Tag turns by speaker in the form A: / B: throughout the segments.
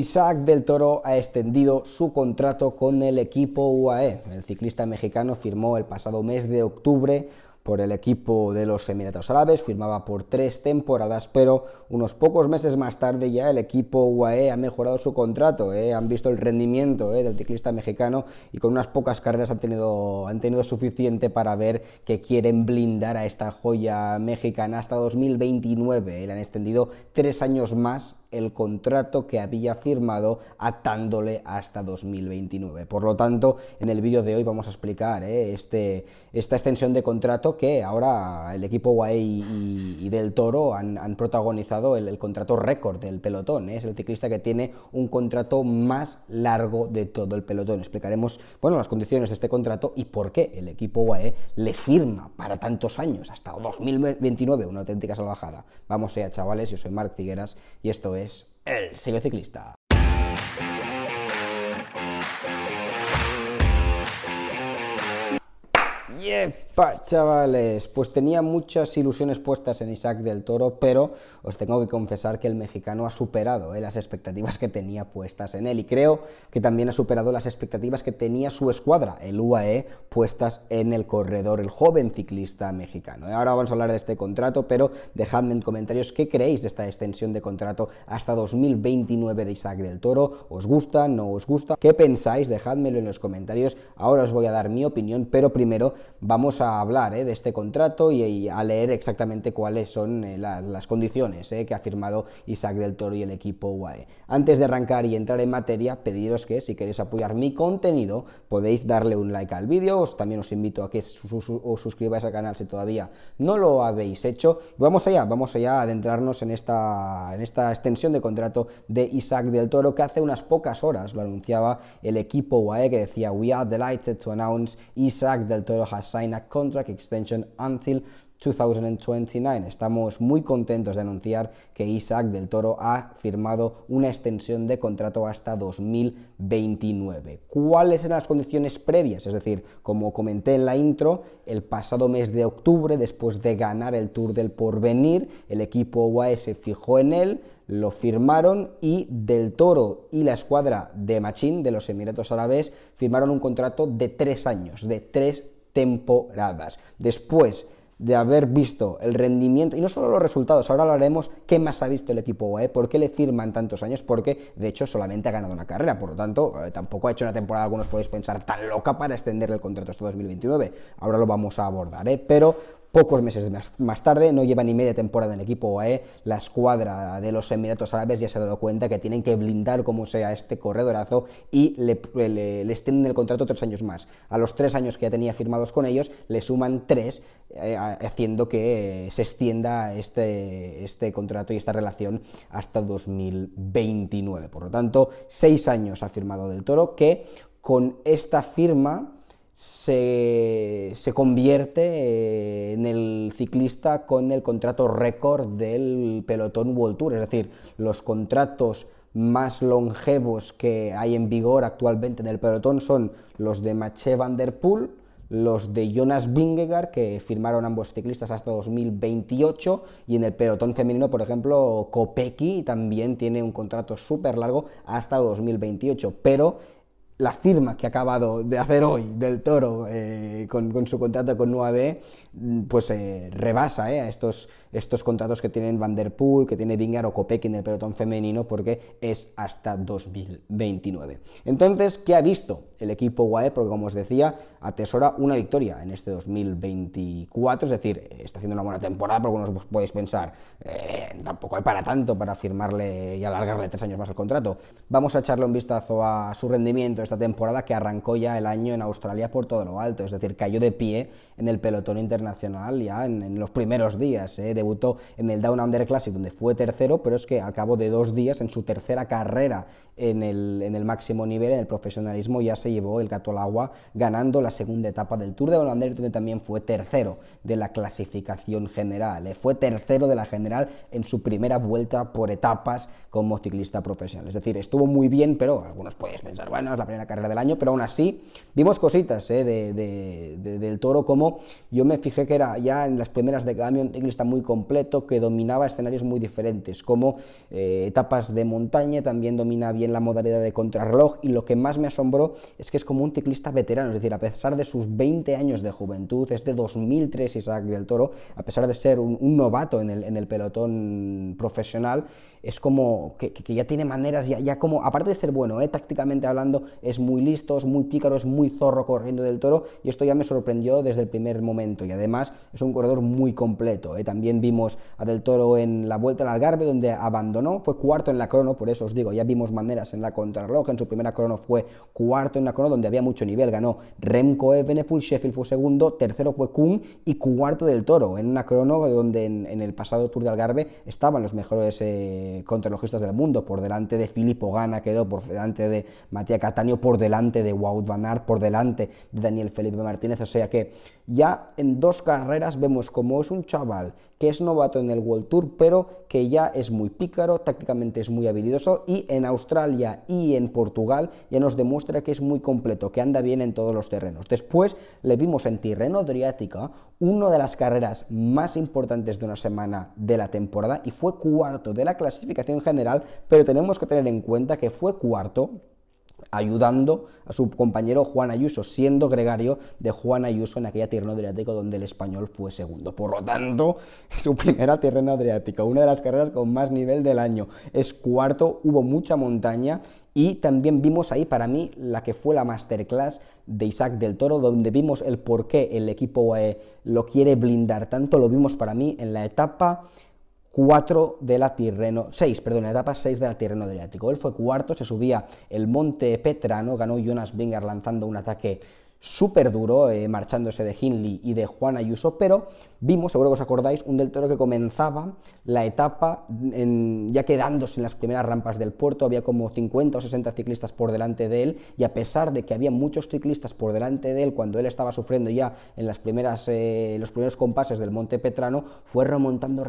A: Isaac del Toro ha extendido su contrato con el equipo UAE. El ciclista mexicano firmó el pasado mes de octubre por el equipo de los Emiratos Árabes, firmaba por 3 temporadas, pero unos pocos meses más tarde ya el equipo UAE ha mejorado su contrato, han visto el rendimiento del ciclista mexicano y con unas pocas carreras han tenido suficiente para ver que quieren blindar a esta joya mexicana hasta 2029, le han extendido 3 años más el contrato que había firmado, atándole hasta 2029. Por lo tanto, en el vídeo de hoy vamos a explicar esta extensión de contrato que ahora el equipo UAE y del Toro han protagonizado el contrato récord del pelotón. Es el ciclista que tiene un contrato más largo de todo el pelotón. Explicaremos las condiciones de este contrato y por qué el equipo UAE le firma para tantos años, hasta 2029, una auténtica salvajada. Vamos allá, chavales, yo soy Marc Figueras y esto es El Sello Ciclista. ¡Yepa, chavales! Pues tenía muchas ilusiones puestas en Isaac del Toro, pero os tengo que confesar que el mexicano ha superado las expectativas que tenía puestas en él, y creo que también ha superado las expectativas que tenía su escuadra, el UAE, puestas en el corredor, el joven ciclista mexicano. Ahora vamos a hablar de este contrato, pero dejadme en comentarios qué creéis de esta extensión de contrato hasta 2029 de Isaac del Toro. ¿Os gusta? ¿No os gusta? ¿Qué pensáis? Dejádmelo en los comentarios. Ahora os voy a dar mi opinión, pero primero vamos a hablar de este contrato y a leer exactamente cuáles son las condiciones que ha firmado Isaac del Toro y el equipo UAE. Antes de arrancar y entrar en materia, pediros que si queréis apoyar mi contenido podéis darle un like al vídeo. También os invito a que os suscribáis al canal si todavía no lo habéis hecho. Vamos allá a adentrarnos en esta extensión de contrato de Isaac del Toro, que hace unas pocas horas lo anunciaba el equipo UAE, que decía: "We are delighted to announce Isaac del Toro has signed a contract extension until 2029. Estamos muy contentos de anunciar que Isaac del Toro ha firmado una extensión de contrato hasta 2029. ¿Cuáles eran las condiciones previas? Es decir, como comenté en la intro, el pasado mes de octubre, después de ganar el Tour del Porvenir, el equipo UAE se fijó en él, lo firmaron y del Toro y la escuadra de Machín de los Emiratos Árabes firmaron un contrato de 3 años, de 3 temporadas. Después de haber visto el rendimiento, y no solo los resultados, ahora hablaremos qué más ha visto el equipo UAE, por qué le firman tantos años, porque de hecho solamente ha ganado una carrera, por lo tanto tampoco ha hecho una temporada, algunos podéis pensar, tan loca para extenderle el contrato hasta 2029, ahora lo vamos a abordar, pero pocos meses más tarde, no lleva ni media temporada en el equipo UAE, la escuadra de los Emiratos Árabes ya se ha dado cuenta que tienen que blindar como sea este corredorazo y le extienden el contrato 3 años más. A los 3 años que ya tenía firmados con ellos, le suman 3, haciendo que se extienda este contrato y esta relación hasta 2029. Por lo tanto, 6 años ha firmado del Toro, que con esta firma se convierte en el ciclista con el contrato récord del pelotón World Tour, es decir, los contratos más longevos que hay en vigor actualmente en el pelotón son los de Mathieu van der Poel, los de Jonas Vingegaard, que firmaron ambos ciclistas hasta 2028, y en el pelotón femenino, por ejemplo, Kopecky también tiene un contrato súper largo hasta 2028, pero la firma que ha acabado de hacer hoy del Toro con su contrato con UAE, pues rebasa a estos contratos que tienen Van der Poel, que tiene Vingegaard o Kopecky en el pelotón femenino, porque es hasta 2029. Entonces, ¿qué ha visto el equipo UAE? Porque, como os decía, atesora una victoria en este 2024, es decir, está haciendo una buena temporada, porque algunos podéis pensar, tampoco hay para tanto para firmarle y alargarle 3 años más el contrato. Vamos a echarle un vistazo a su rendimiento esta temporada, que arrancó ya el año en Australia por todo lo alto, es decir, cayó de pie en el pelotón internacional ya en los primeros días, debutó en el Down Under Classic, donde fue tercero, pero es que al cabo de 2 días, en su tercera carrera en el máximo nivel, en el profesionalismo, ya se llevó el gato al agua, ganando la segunda etapa del Tour de Down Under, donde también fue tercero de la clasificación general, fue tercero de la general en su primera vuelta por etapas como ciclista profesional, es decir, estuvo muy bien, pero algunos podéis pensar, bueno, es la primera primera carrera del año, pero aún así vimos cositas del Toro, como yo me fijé que era ya en las primeras de cambio un ciclista muy completo, que dominaba escenarios muy diferentes, como etapas de montaña, también domina bien la modalidad de contrarreloj, y lo que más me asombró es que es como un ciclista veterano, es decir, a pesar de sus 20 años de juventud, es de 2003 Isaac del Toro, a pesar de ser un novato en el pelotón profesional, es como que ya tiene maneras, ya como, aparte de ser bueno, tácticamente hablando, es muy listo, es muy pícaro, es muy zorro corriendo del Toro, y esto ya me sorprendió desde el primer momento, y además es un corredor muy completo. También vimos a del Toro en la Vuelta al Algarve, donde abandonó, fue cuarto en la crono, por eso os digo, ya vimos maneras en la contrarreloj, en su primera crono fue cuarto en la crono, donde había mucho nivel, ganó Remco Evenepoel, Sheffield fue segundo, tercero fue Kuhn, y cuarto del Toro, en una crono donde en el pasado Tour de Algarve estaban los mejores contrarrelojistas del mundo, por delante de Filippo Ganna, quedó por delante de Mattia Cattaneo, por delante de Wout van Aert, por delante de Daniel Felipe Martínez, o sea que ya en 2 carreras vemos como es un chaval que es novato en el World Tour, pero que ya es muy pícaro, tácticamente es muy habilidoso, y en Australia y en Portugal ya nos demuestra que es muy completo, que anda bien en todos los terrenos. Después le vimos en Tirreno Adriática, una de las carreras más importantes de una semana de la temporada, y fue cuarto de la clasificación general, pero tenemos que tener en cuenta que fue cuarto ayudando a su compañero Juan Ayuso, siendo gregario de Juan Ayuso en aquella Tirreno Adriático donde el español fue segundo. Por lo tanto, su primera Tirreno Adriática, una de las carreras con más nivel del año, es cuarto, hubo mucha montaña, y también vimos ahí, para mí, la que fue la masterclass de Isaac del Toro, donde vimos el por qué el equipo UAE lo quiere blindar tanto. Lo vimos para mí en la etapa 4 de la Tirreno, 6, perdón, la etapa 6 de la Tirreno Adriático. Él fue cuarto, se subía el Monte Petrano, ganó Jonas Vingegaard lanzando un ataque súper duro, marchándose de Hindley y de Juan Ayuso, pero vimos, seguro que os acordáis, un del Toro que comenzaba la etapa ya quedándose en las primeras rampas del puerto, había como 50 o 60 ciclistas por delante de él, y a pesar de que había muchos ciclistas por delante de él cuando él estaba sufriendo ya en los primeros compases del Monte Petrano, fue remontando,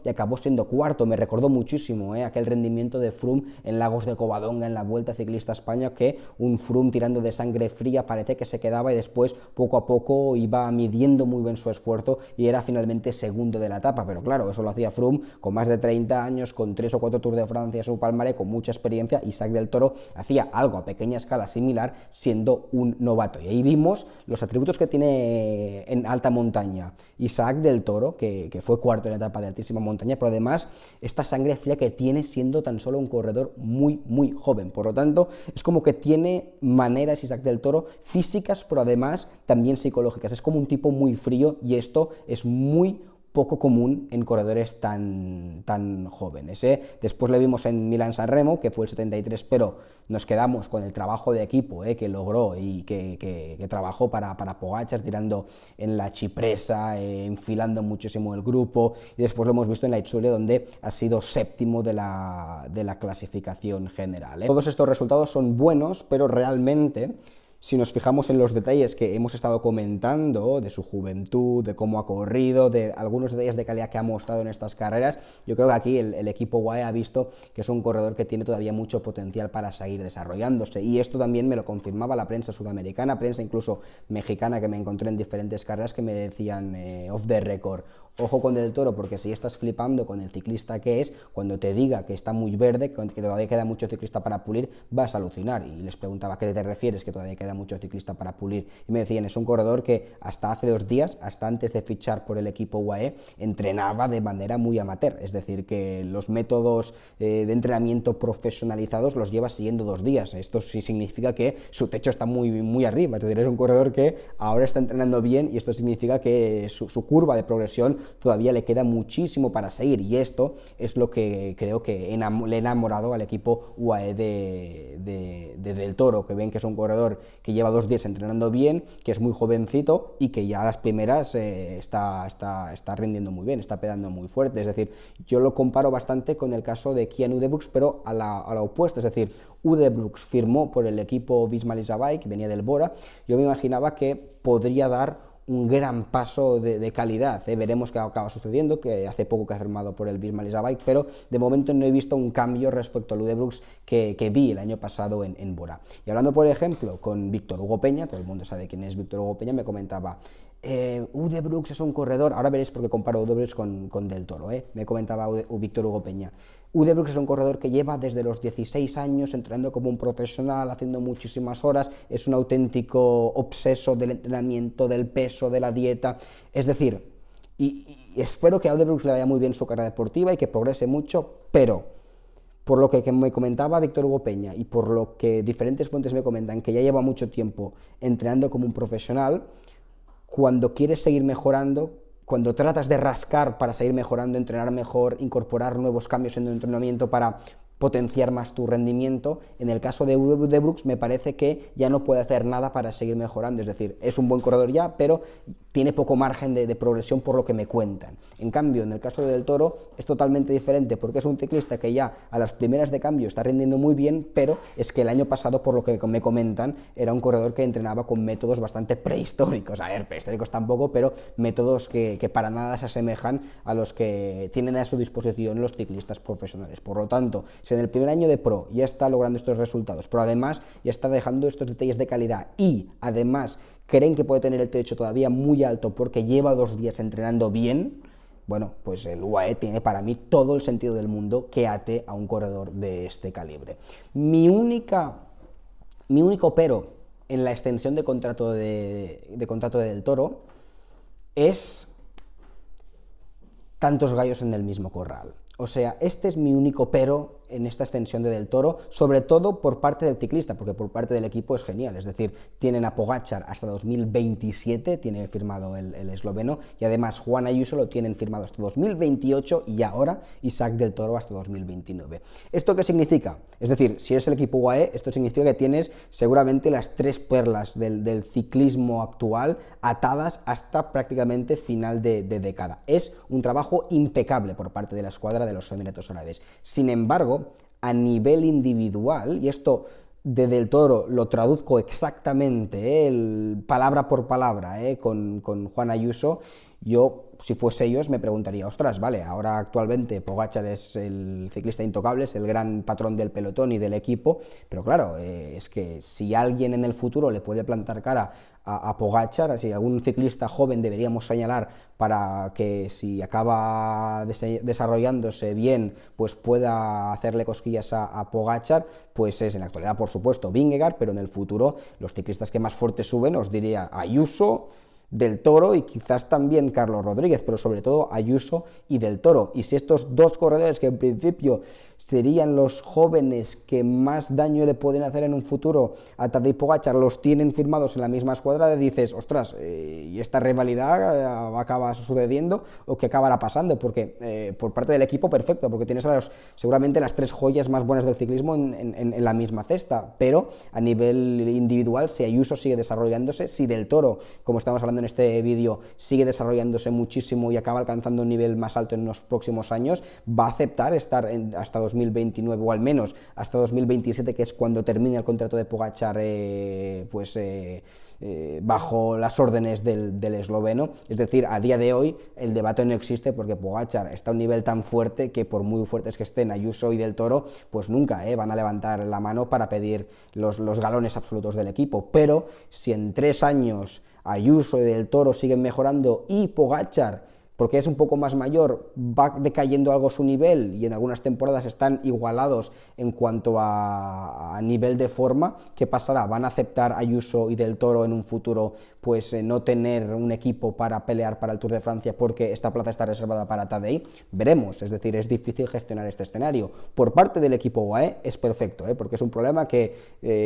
A: y acabó siendo cuarto. Me recordó muchísimo aquel rendimiento de Froome en Lagos de Covadonga en la Vuelta Ciclista a España, que un Froome tirando de sangre fría parecía que se quedaba, y después poco a poco iba midiendo muy bien su esfuerzo y era finalmente segundo de la etapa. Pero claro, eso lo hacía Froome con más de 30 años, con 3 o 4 Tours de Francia a su palmarés, con mucha experiencia. Isaac del Toro hacía algo a pequeña escala similar, siendo un novato, y ahí vimos los atributos que tiene en alta montaña Isaac del Toro, que fue cuarto en la etapa de altísima montaña, pero además esta sangre fría que tiene siendo tan solo un corredor muy joven. Por lo tanto, es como que tiene maneras Isaac del Toro físicas, pero además también psicológicas. Es como un tipo muy frío, y esto es muy poco común en corredores tan jóvenes. Después le vimos en Milán-San Remo, que fue el 73, pero nos quedamos con el trabajo de equipo que logró y que trabajó para Pogačar, tirando en la Cipresa, enfilando muchísimo el grupo, y después lo hemos visto en la Itzulia, donde ha sido séptimo de la clasificación general. Todos estos resultados son buenos, pero realmente, si nos fijamos en los detalles que hemos estado comentando, de su juventud, de cómo ha corrido, de algunos detalles de calidad que ha mostrado en estas carreras, yo creo que aquí el equipo UAE ha visto que es un corredor que tiene todavía mucho potencial para seguir desarrollándose, y esto también me lo confirmaba la prensa sudamericana, prensa incluso mexicana, que me encontré en diferentes carreras, que me decían off the record: ojo con Del Toro, porque si estás flipando con el ciclista que es, cuando te diga que está muy verde, que todavía queda mucho ciclista para pulir, vas a alucinar. Y les preguntaba: ¿a qué te refieres que todavía queda mucho ciclista para pulir? Y me decían: es un corredor que hasta hace 2 días, hasta antes de fichar por el equipo UAE, entrenaba de manera muy amateur, es decir, que los métodos de entrenamiento profesionalizados los lleva siguiendo 2 días. Esto sí significa que su techo está muy arriba, es decir, es un corredor que ahora está entrenando bien, y esto significa que su curva de progresión todavía le queda muchísimo para seguir, y esto es lo que creo que le ha enamorado al equipo UAE Del Toro, que ven que es un corredor que lleva 2 días entrenando bien, que es muy jovencito, y que ya a las primeras está rindiendo muy bien, está pegando muy fuerte. Es decir, yo lo comparo bastante con el caso de Kian Udebrooks, pero a la opuesta, es decir, Udebrooks firmó por el equipo Visma Lease a Bike, que venía del Bora. Yo me imaginaba que podría dar un gran paso de calidad. Veremos qué acaba sucediendo, que hace poco que ha firmado por el Bismarck Bike, pero de momento no he visto un cambio respecto al Ude Brooks que vi el año pasado en Bora. Y hablando, por ejemplo, con Víctor Hugo Peña, todo el mundo sabe quién es Víctor Hugo Peña, me comentaba: Ude Brooks es un corredor, ahora veréis por qué comparo Ude Brooks con Del Toro, me comentaba Víctor Hugo Peña. Ude Brooks es un corredor que lleva desde los 16 años entrenando como un profesional, haciendo muchísimas horas, es un auténtico obseso del entrenamiento, del peso, de la dieta, es decir, y espero que a Ude Brooks le vaya muy bien su carrera deportiva y que progrese mucho, pero por lo que me comentaba Víctor Hugo Peña y por lo que diferentes fuentes me comentan, que ya lleva mucho tiempo entrenando como un profesional, cuando quieres seguir mejorando, cuando tratas de rascar para seguir mejorando, entrenar mejor, incorporar nuevos cambios en tu entrenamiento para potenciar más tu rendimiento, en el caso de Ude Brooks me parece que ya no puede hacer nada para seguir mejorando, es decir, es un buen corredor ya, pero tiene poco margen de progresión por lo que me cuentan. En cambio, en el caso de Del Toro es totalmente diferente, porque es un ciclista que ya a las primeras de cambio está rindiendo muy bien, pero es que el año pasado, por lo que me comentan, era un corredor que entrenaba con métodos bastante prehistóricos, a ver, prehistóricos tampoco, pero métodos que para nada se asemejan a los que tienen a su disposición los ciclistas profesionales. Por lo tanto, si en el primer año de pro ya está logrando estos resultados, pero además ya está dejando estos detalles de calidad y además creen que puede tener el techo todavía muy alto porque lleva 2 días entrenando bien, bueno, pues el UAE tiene para mí todo el sentido del mundo que ate a un corredor de este calibre. Mi único pero en la extensión de contrato de Del Toro es tantos gallos en el mismo corral. O sea, este es mi único pero en esta extensión de Del Toro, sobre todo por parte del ciclista, porque por parte del equipo es genial, es decir, tienen a Pogačar hasta 2027, tiene firmado el esloveno, y además Juan Ayuso lo tienen firmado hasta 2028 y ahora Isaac Del Toro hasta 2029. ¿Esto qué significa? Es decir, si eres el equipo UAE, esto significa que tienes seguramente las 3 perlas del ciclismo actual atadas hasta prácticamente final de década. Es un trabajo impecable por parte de la escuadra de los Emiratos Árabes. Sin embargo, a nivel individual, y esto de Del Toro lo traduzco exactamente, palabra por palabra, con Juan Ayuso, yo, si fuese ellos, me preguntaría, ostras, vale, ahora actualmente Pogačar es el ciclista intocable, es el gran patrón del pelotón y del equipo, pero claro, es que si alguien en el futuro le puede plantar cara a Pogačar, si algún ciclista joven deberíamos señalar para que si acaba desarrollándose bien, pues pueda hacerle cosquillas a Pogačar, pues es en la actualidad, por supuesto, Vingegaard, pero en el futuro los ciclistas que más fuerte suben, os diría Ayuso, Del Toro y quizás también Carlos Rodríguez, pero sobre todo Ayuso y Del Toro. Y si estos 2 corredores, que en principio serían los jóvenes que más daño le pueden hacer en un futuro a Tadej Pogačar, los tienen firmados en la misma escuadra, dices, ostras, ¿y esta rivalidad acaba sucediendo o qué acabará pasando? Porque por parte del equipo, perfecto, porque tienes seguramente las 3 joyas más buenas del ciclismo en la misma cesta, pero a nivel individual, si Ayuso sigue desarrollándose, si Del Toro, como estamos hablando en este vídeo, sigue desarrollándose muchísimo y acaba alcanzando un nivel más alto en los próximos años, va a aceptar estar hasta 2029 o al menos hasta 2027, que es cuando termine el contrato de Pogačar, bajo las órdenes del esloveno. Es decir, a día de hoy el debate no existe porque Pogačar está a un nivel tan fuerte que por muy fuertes que estén Ayuso y Del Toro, pues nunca van a levantar la mano para pedir los galones absolutos del equipo. Pero si en 3 años Ayuso y Del Toro siguen mejorando y Pogačar, porque es un poco más mayor, va decayendo algo su nivel y en algunas temporadas están igualados en cuanto a nivel de forma, ¿qué pasará? ¿Van a aceptar Ayuso y Del Toro en un futuro pues no tener un equipo para pelear para el Tour de Francia porque esta plaza está reservada para Tadej? Veremos, es decir, es difícil gestionar este escenario. Por parte del equipo UAE es perfecto, porque es un problema que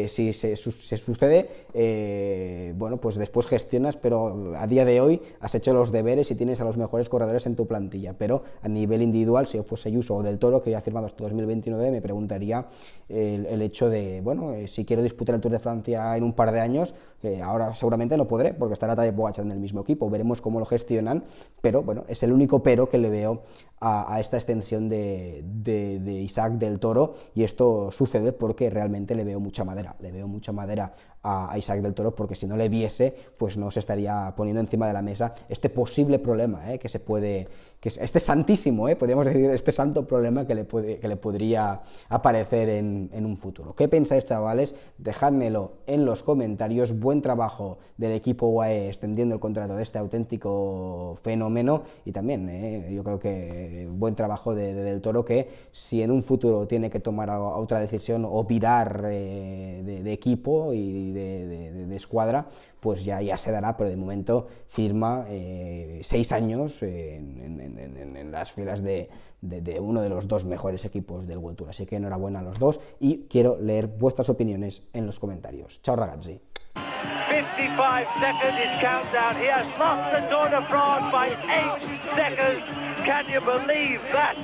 A: si se sucede, bueno, pues después gestionas, pero a día de hoy has hecho los deberes y tienes a los mejores corredores en tu plantilla, pero a nivel individual, si fuese Ayuso o Del Toro, que ya ha firmado hasta 2029, me preguntaría el hecho de, bueno, si quiero disputar el Tour de Francia en un par de años, ahora seguramente no podré, porque estará Tadej Pogačar en el mismo equipo, veremos cómo lo gestionan, pero bueno, es el único pero que le veo a esta extensión de Isaac Del Toro, y esto sucede porque realmente le veo mucha madera a Isaac del Toro, porque si no le viese, pues no se estaría poniendo encima de la mesa este posible problema, que se puede, que es este santísimo, podríamos decir, este santo problema que le podría aparecer en un futuro. ¿Qué pensáis, chavales? Dejádmelo en los comentarios. Buen trabajo del equipo UAE extendiendo el contrato de este auténtico fenómeno, y también yo creo que buen trabajo de Del Toro, que si en un futuro tiene que tomar otra decisión o virar de equipo y de escuadra, pues ya se dará, pero de momento firma 6 años en las filas de uno de los 2 mejores equipos del World Tour. Así que enhorabuena a los dos y quiero leer vuestras opiniones en los comentarios. Chao, ragazzi.
B: 55 seconds is countdown. He has lost the Tour de France by 8 seconds. Can you believe that?